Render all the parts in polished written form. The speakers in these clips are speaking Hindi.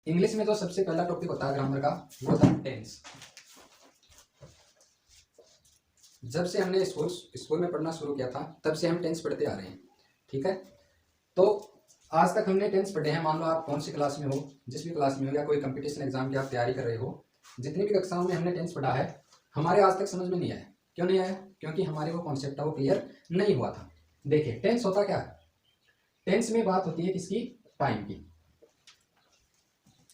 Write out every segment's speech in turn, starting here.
इंग्लिश में जो सबसे पहला टॉपिक होता है ग्रामर का, वो होता है टेंस। जब से हमने स्कूल में पढ़ना शुरू किया था, तब से हम टेंस पढ़ते आ रहे हैं। ठीक है, तो आज तक हमने टेंस पढ़े हैं। मान लो आप कौन सी क्लास में हो, जिस भी क्लास में हो, या कोई कंपटीशन एग्जाम की आप तैयारी कर रहे हो, जितनी भी कक्षाओं में हमने टेंस पढ़ा है, हमारे आज तक समझ में नहीं आया। क्यों नहीं आया? क्योंकि हमारे वो कॉन्सेप्ट था वो क्लियर नहीं हुआ था। देखिए, टेंस होता क्या है? टेंस में बात होती है किसकी? टाइम की।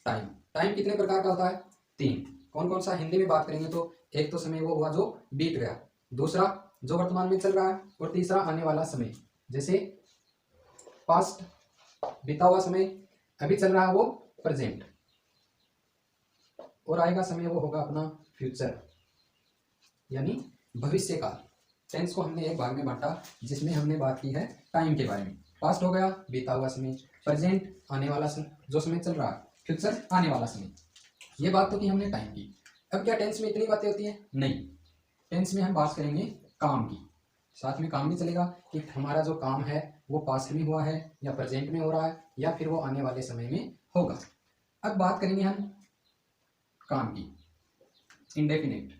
टाइम टाइम कितने प्रकार का होता है? 3। कौन कौन सा? हिंदी में बात करेंगे तो एक तो समय वो हुआ जो बीत गया, दूसरा जो वर्तमान में चल रहा है, और तीसरा आने वाला समय, जैसे पास्ट बीता हुआ समय, अभी चल रहा है वो प्रेजेंट, और आएगा समय वो होगा अपना फ्यूचर, यानी भविष्य काल। टेंस को हमने एक भाग में बांटा जिसमें हमने बात की है टाइम के बारे में। पास्ट हो गया बीता हुआ समय, प्रेजेंट आने वाला समय, जो समय चल रहा है, फ्यूचर आने वाला समय। ये बात तो की हमने टाइम की। अब क्या टेंस में इतनी बातें होती हैं? नहीं, टेंस में हम बात करेंगे काम की। साथ में काम भी चलेगा कि हमारा जो काम है वो पास्ट में हुआ है, या प्रेजेंट में हो रहा है, या फिर वो आने वाले समय में होगा। अब बात करेंगे हम काम की। इंडेफिनिट,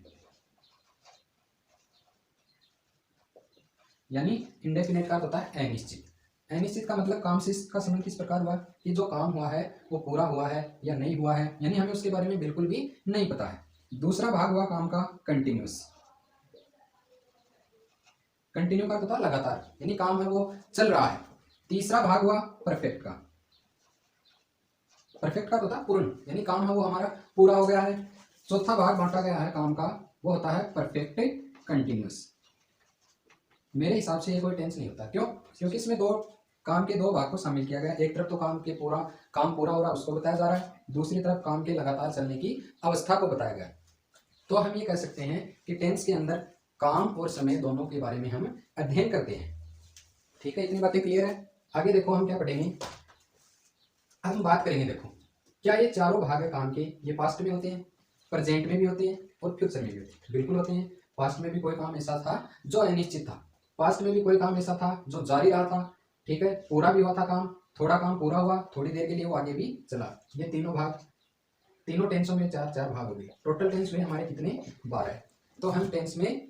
यानी इंडेफिनिट का अर्थ होता है अनिश्चित। अनिश्चित का मतलब काम से इसका संबंध किस प्रकार हुआ कि जो काम हुआ है वो पूरा हुआ है या नहीं हुआ है, यानी हमें उसके बारे में बिल्कुल भी नहीं पता है। दूसरा भाग हुआ काम का कंटिन्यूअस। कंटिन्यू का अर्थ होता है लगातार, यानी काम है वो चल रहा है। तीसरा भाग हुआ परफेक्ट का। परफेक्ट का होता है पूर्ण, यानी काम है वो हमारा पूरा हो गया है। चौथा भाग बांटा गया है काम का, वो होता है परफेक्ट कंटिन्यूअस। मेरे हिसाब से ये कोई टेंस नहीं होता। क्यों? क्योंकि इसमें काम के दो भाग को शामिल किया गया। एक तरफ तो काम पूरा हो रहा है उसको बताया जा रहा है, दूसरी तरफ काम के लगातार चलने की अवस्था को बताया गया। तो हम ये कह सकते हैं कि टेंस के अंदर काम और समय दोनों के बारे में हम अध्ययन करते हैं। ठीक है, इतनी बातें क्लियर है। आगे देखो हम क्या पढ़ेंगे। अब हम बात करेंगे, देखो क्या ये चारों भाग है काम के, ये पास्ट में होते हैं, प्रेजेंट में भी होते हैं, और फ्यूचर में भी होते हैं। बिल्कुल होते हैं। पास्ट में भी कोई काम ऐसा था जो अनिश्चित था, पास्ट में भी कोई काम ऐसा था जो जारी रहा था। ठीक है, पूरा भी हुआ था काम, थोड़ा काम पूरा हुआ, थोड़ी देर के लिए वो आगे भी चला। ये तीनों भाग, तीनों टेंसों में चार चार भाग हो गए। टोटल टेंस हुए हमारे कितने? 12। तो हम टेंस में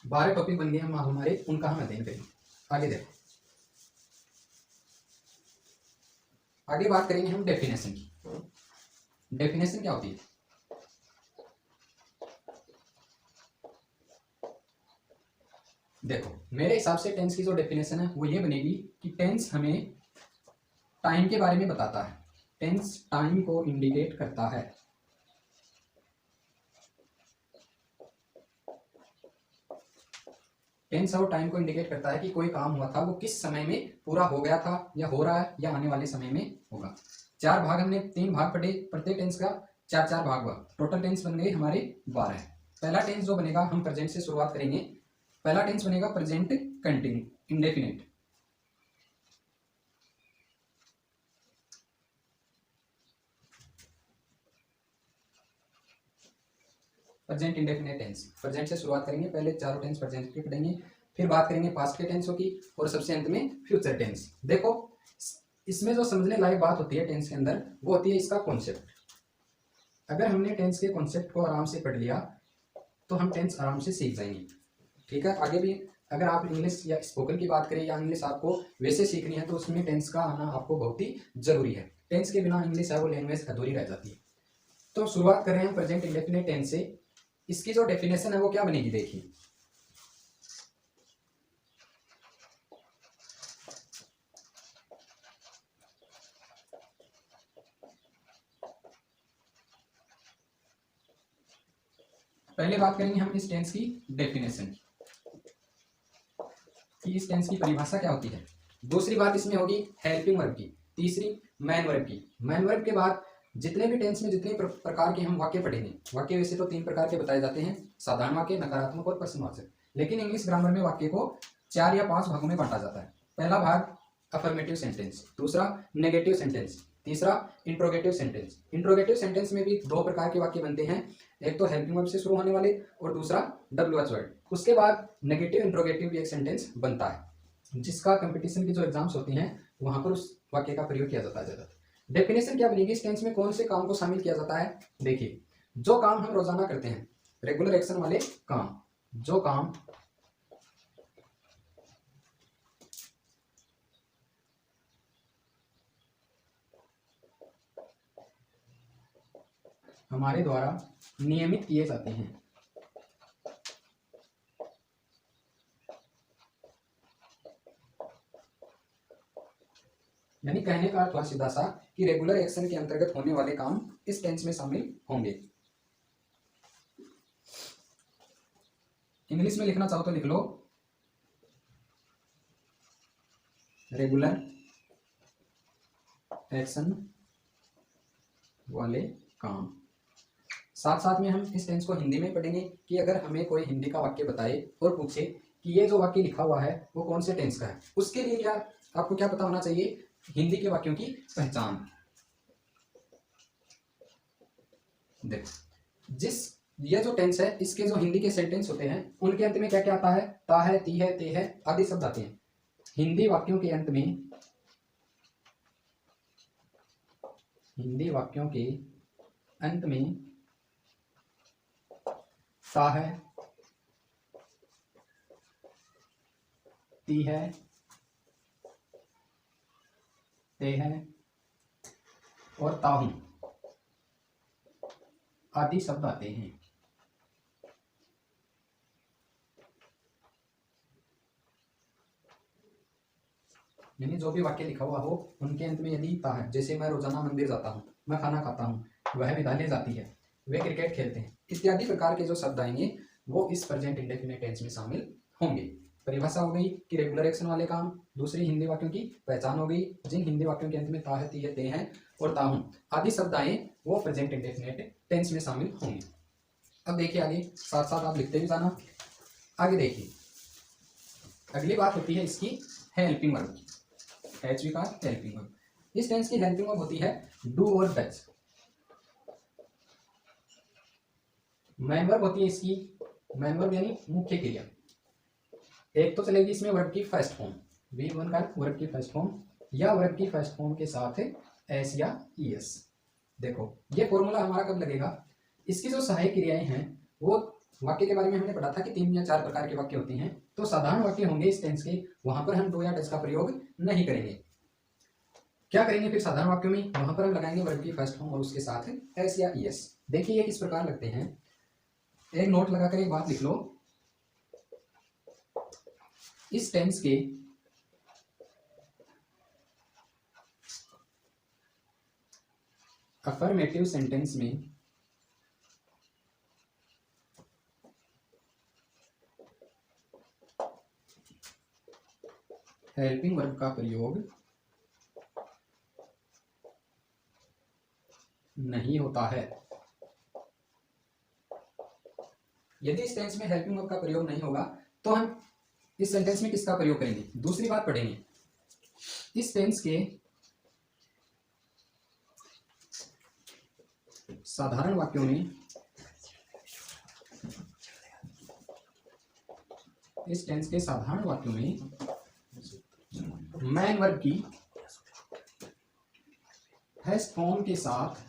12 टॉपिक बन गए हम हमारे, उनका हम अध्ययन करेंगे। आगे देखो, आगे बात करेंगे हम डेफिनेशन की। डेफिनेशन क्या होती है? देखो, मेरे हिसाब से टेंस की जो डेफिनेशन है वो ये बनेगी कि टेंस हमें टाइम के बारे में बताता है। टेंस टाइम को इंडिकेट करता है। टेंस और टाइम को इंडिकेट करता है कि कोई काम हुआ था वो किस समय में पूरा हो गया था, या हो रहा है, या आने वाले समय में होगा। 4 भाग हमने 3 भाग पढ़े, प्रत्येक टेंस का 4 भाग हुआ। टोटल टेंस बन गए हमारे 12। पहला टेंस जो बनेगा, हम प्रेजेंट से शुरुआत करेंगे। पहला टेंस बनेगा present continue indefinite. Present indefinite tense, present से शुरुआत करेंगे। पहले चारों टेंस प्रेजेंट के पढ़ेंगे, फिर बात करेंगे पास्ट के टेंसों की, और सबसे अंत में फ्यूचर टेंस। देखो, इसमें जो समझने लायक बात होती है टेंस के अंदर, वो होती है इसका कॉन्सेप्ट। अगर हमने टेंस के कॉन्सेप्ट को आराम से पढ़ लिया तो हम टेंस आराम से सीख जाएंगे। ठीक है, आगे भी अगर आप इंग्लिश या स्पोकन की बात करें, या इंग्लिश आपको वैसे सीखनी है, तो उसमें टेंस का आना आपको बहुत ही जरूरी है। टेंस के बिना इंग्लिश है वो लैंग्वेज अधूरी रह जाती है। तो शुरुआत कर रहे हैं प्रेजेंट इंडेफिनिट टेंस से। इसकी जो डेफिनेशन है वो क्या बनेगी, देखिए। पहले बात करेंगे हम इस टेंस की डेफिनेशन कि इस टेंस की परिभाषा क्या होती है। दूसरी बात इसमें होगी हेल्पिंग वर्ब की। तीसरी मैन वर्ब की। मैन वर्ब के बाद जितने भी टेंस में जितने प्रकार के हम वाक्य पढ़ेंगे, वाक्य वैसे तो 3 प्रकार के बताए जाते हैं, साधारण वाक्य, नकारात्मक और प्रश्नवाचक। लेकिन इंग्लिश ग्रामर में वाक्य को 4 या 5 भागों में बांटा जाता है। पहला भाग अफर्मेटिव सेंटेंस, दूसरा नेगेटिव सेंटेंस, तीसरा इंट्रोगेटिव सेंटेंस। इंट्रोगेटिव सेंटेंस में भी 2 प्रकार के वाक्य बनते हैं, एक तो हेल्पिंग वर्ब से शुरू होने वाले, और दूसरा WH वर्ड। उसके बाद नेगेटिव इंट्रोगेटिव भी एक सेंटेंस बनता है, जिसका कंपटीशन की जो एग्जाम्स होती हैं वहां पर उस वाक्य का प्रयोग किया जाता है ज़्यादातर। डेफिनेशन क्या बनेगी, इस टेंस में कौन से काम को शामिल किया जाता है। देखिए, जो काम हम रोजाना करते हैं, रेगुलर एक्शन वाले काम, जो काम हमारे द्वारा नियमित किए जाते हैं, यानी कहने का अर्थ हुआ सीधा सा कि रेगुलर एक्शन के अंतर्गत होने वाले काम इस टेंस में शामिल होंगे। इंग्लिश में लिखना चाहो तो लिख लो, रेगुलर एक्शन वाले काम। साथ साथ में हम इस टेंस को हिंदी में पढ़ेंगे कि अगर हमें कोई हिंदी का वाक्य बताए और पूछे कि ये जो वाक्य लिखा हुआ है वो कौन से टेंस का है, उसके लिए क्या आपको क्या पता होना चाहिए, हिंदी के वाक्यों की पहचान। देखो, ये जो टेंस है, इसके जो हिंदी के सेंटेंस होते हैं उनके अंत में क्या क्या आता है, ता है, ती है, ते है आदि शब्द आते हैं। हिंदी वाक्यों के अंत में, हिंदी वाक्यों के अंत में ता है, ती है, ते है और ताहू आदि शब्द आते हैं। यानी जो भी वाक्य लिखा हुआ हो उनके अंत में यदि ता है, जैसे मैं रोजाना मंदिर जाता हूँ, मैं खाना खाता हूँ, वह विद्यालय जाती है, वे क्रिकेट खेलते हैं, इत्यादि प्रकार के जो शब्द आएंगे वो इस प्रेजेंट इंडेफिनिट टेंस में शामिल होंगे। परिभाषा हो गई कि रेगुलर एक्शन वाले काम। दूसरी, हिंदी वाक्यों की पहचान हो गई, जिन हिंदी वाक्यों के अंत में ता है, ती है, ते हैं और ताहू आदि शब्द आए वो प्रेजेंट इंडेफिनिट टेंस में शामिल होंगे। अब देखिए आगे, साथ साथ आप लिखते भी जाना। आगे देखिए, अगली बात होती है इसकी हेल्पिंग वर्ब की। HV का हेल्पिंग वर्ब, इस टेंस की हेल्पिंग वर्ब होती है डू और डज। मेन वर्ब होती है इसकी, मेन वर्ब यानी मुख्य क्रिया। एक तो चलेगी इसमें वर्ब की फर्स्ट फॉर्म, V1 का वर्ब की फर्स्ट फॉर्म, या वर्ब की फर्स्ट फॉर्म के साथ एस या ES। देखो, ये फॉर्मूला हमारा कब लगेगा, इसकी जो सहायक क्रियाएं हैं वो वाक्य के बारे में हमने पढ़ा था कि 3 या 4 प्रकार के वाक्य होते हैं। तो साधारण वाक्य होंगे इस टेंस के, वहां पर हम डू या डज का प्रयोग नहीं करेंगे। क्या करेंगे फिर साधारण वाक्यों में, वहां पर हम लगाएंगे वर्ब की फर्स्ट फॉर्म और उसके साथ एस या ES। देखिए ये किस प्रकार लगते हैं, एक नोट लगाकर एक बात लिख लो, इस टेंस के अफर्मेटिव सेंटेंस में हेल्पिंग वर्ब का प्रयोग नहीं होता है। यदि इस टेंस में हेल्पिंग वर्ब का प्रयोग नहीं होगा तो हम इस सेंटेंस में किसका प्रयोग करेंगे। दूसरी बात पढ़ेंगे, इस टेंस के साधारण वाक्यों में, इस टेंस के साधारण वाक्यों में मैन वर्ब की फर्स्ट फॉर्म के साथ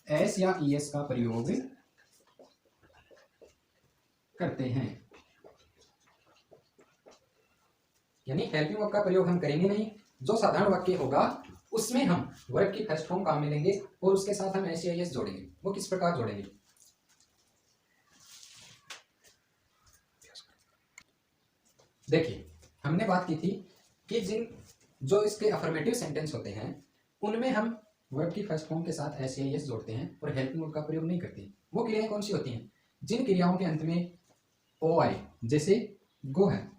एस या ES का प्रयोग करते हैं। यानी हेल्पिंग वर्ब का प्रयोग हम करेंगे नहीं, जो साधारण वाक्य होगा उसमें हम वर्ब की फर्स्ट फॉर्म काम में लेंगे और उसके साथ हम एस या ES जोड़ेंगे। वो किस प्रकार जोड़ेंगे, देखिए हमने बात की थी कि जो इसके अफर्मेटिव सेंटेंस होते हैं उनमें हम वर्ब की फर्स्ट फॉर्म के साथ एस या ES जोड़ते हैं और हेल्पिंग वर्ब का प्रयोग नहीं करते। वो क्रियाएं कौन सी होती हैं, जिन क्रियाओं के अंत में ओ आए, जैसे गो है,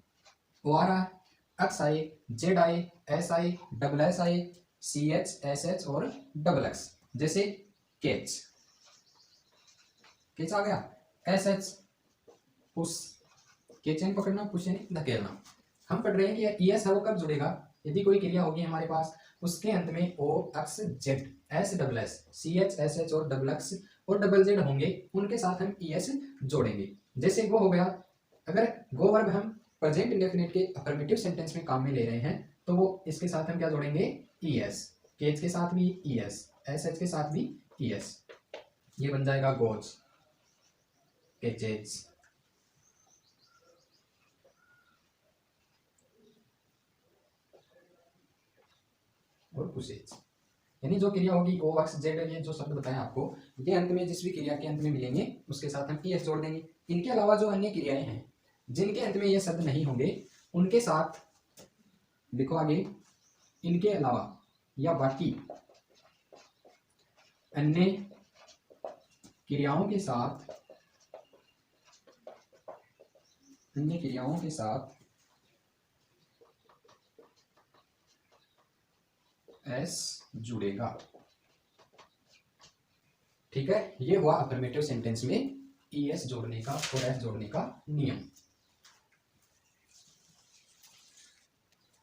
ओ आ रहा है, एक्स आए, जेड आए, एस आए, डबल एस आए, CH, SH और डबल एक्स, जैसे कैच, कैच आ गया, SH पुश, कैच यानी पकड़ना, पुश यानी धकेलना। हम पढ़ रहे हैं कि ES है वो कब जुड़ेगा, यदि कोई क्रिया होगी हमारे पास उसके अंत में O, X, Z, S, double S, CH, SH और डबल X और डबल Z होंगे, उनके साथ हम ES जोड़ेंगे। जैसे गो हो गया, अगर गो वर्ब हम प्रेजेंट इंडेफिनिट के अफर्मेटिव सेंटेंस में काम में ले रहे हैं तो वो इसके साथ हम क्या जोड़ेंगे, ईएस, केज के साथ भी ईएस, एसएच के साथ भी ईएस, ये बन जाएगा गोज, केजेज। और पुसेज, यानी जो क्रिया होगी ओ एक्स जेड, ये जो शब्द बताएं आपको, ये अंत में जिस भी क्रिया के अंत में मिलेंगे उसके साथ हम ईएस जोड़ देंगे। इनके अलावा जो अन्य क्रियाएं हैं जिनके अंत में ये शब्द नहीं होंगे उनके साथ लिखो आगे, इनके अलावा या बाकी अन्य क्रियाओं के साथ, अन्य क्रियाओं के साथ एस जुड़ेगा। ठीक है, ये हुआ अफर्मेटिव सेंटेंस में ईएस जोड़ने का और एस जोड़ने का नियम।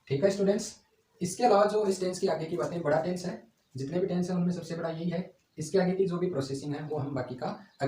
ठीक है स्टूडेंट्स, इसके अलावा जो इस टेंस की आगे की बातें, बड़ा टेंस है, जितने भी टेंस है उनमें सबसे बड़ा यही है। इसके आगे की जो भी प्रोसेसिंग है वो हम बाकी का